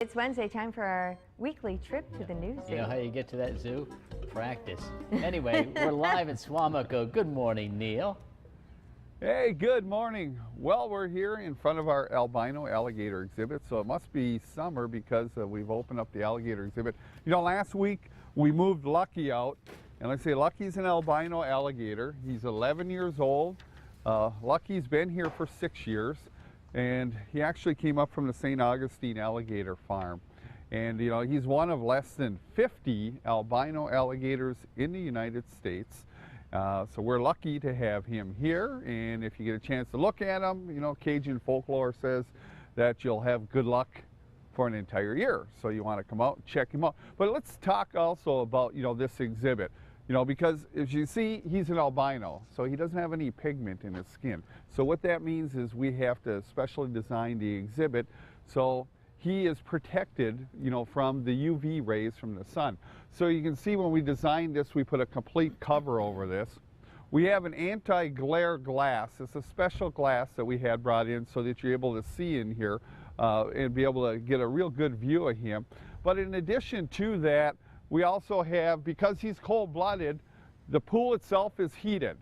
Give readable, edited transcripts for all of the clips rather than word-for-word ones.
It's Wednesday, time for our weekly trip to the news zoo. You know how you get to that zoo? Practice. Anyway, we're live in Swamico. Good morning, Neil. Hey, good morning. Well, we're here in front of our albino alligator exhibit, so it must be summer because we've opened up the alligator exhibit. You know, last week we moved Lucky out, and let's say Lucky's an albino alligator. He's 11 years old. Lucky's been here for 6 years. And he actually came up from the St. Augustine Alligator Farm. And, you know, he's one of less than 50 albino alligators in the United States. So we're lucky to have him here. And if you get a chance to look at him, you know, Cajun folklore says that you'll have good luck for an entire year. So you want to come out and check him out. But let's talk also about, you know, this exhibit. You know, because as you see, he's an albino, so he doesn't have any pigment in his skin. So what that means is we have to specially design the exhibit so he is protected, you know, from the UV rays from the sun. So you can see when we designed this, we put a complete cover over this. We have an anti-glare glass. It's a special glass that we had brought in so that you're able to see in here and be able to get a real good view of him. But in addition to that, we also have, because he's cold-blooded, the pool itself is heated.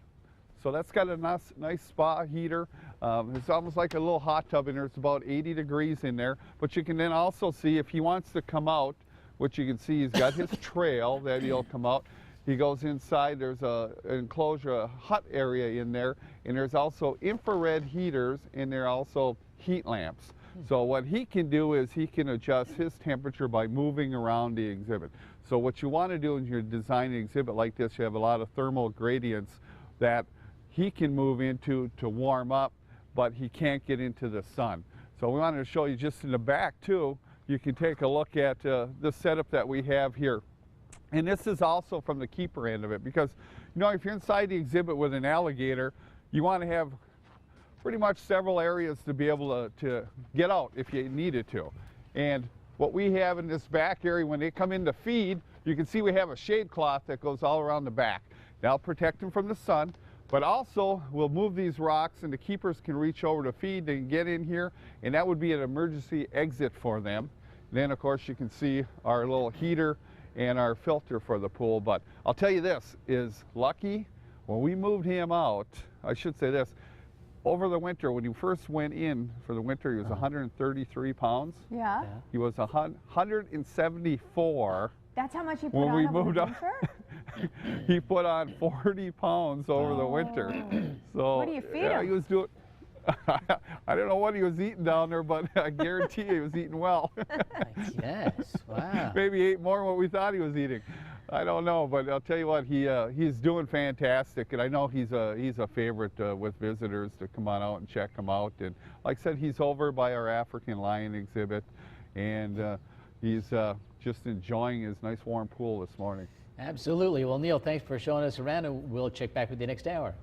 So that's got a nice spa heater. It's almost like a little hot tub in there. It's about 80 degrees in there. But you can then also see if he wants to come out, which you can see he's got his trail that he'll come out. He goes inside, there's an enclosure, a hut area in there, and there's also infrared heaters, and there are also heat lamps. So what he can do is he can adjust his temperature by moving around the exhibit. So what you want to do when you're designing an exhibit like this, you have a lot of thermal gradients that he can move into to warm up, but he can't get into the sun. So we wanted to show you just in the back too, you can take a look at the setup that we have here. And this is also from the keeper end of it, because, you know, if you're inside the exhibit with an alligator, you want to have pretty much several areas to be able to get out if you needed to. And what we have in this back area, when they come in to feed, you can see we have a shade cloth that goes all around the back. That'll protect them from the sun, but also we'll move these rocks and the keepers can reach over to feed, they can get in here, and that would be an emergency exit for them. And then of course you can see our little heater and our filter for the pool. But I'll tell you this, is Lucky, when we moved him out, I should say this, over the winter, when he first went in for the winter, he was 133 pounds. Yeah. He was 174. That's how much you put when on we over moved the up. winter? He put on 40 pounds over the winter. So what do you feed yeah, him? he was doing. I don't know what he was eating down there, but I guarantee he was eating well. Yes, wow. Maybe he ate more than what we thought he was eating. I don't know, but I'll tell you what, he's doing fantastic, and I know he's a favorite with visitors to come on out and check him out. And like I said, he's over by our African lion exhibit, and he's just enjoying his nice warm pool this morning. Absolutely. Well, Neil, thanks for showing us around, and we'll check back with you next hour.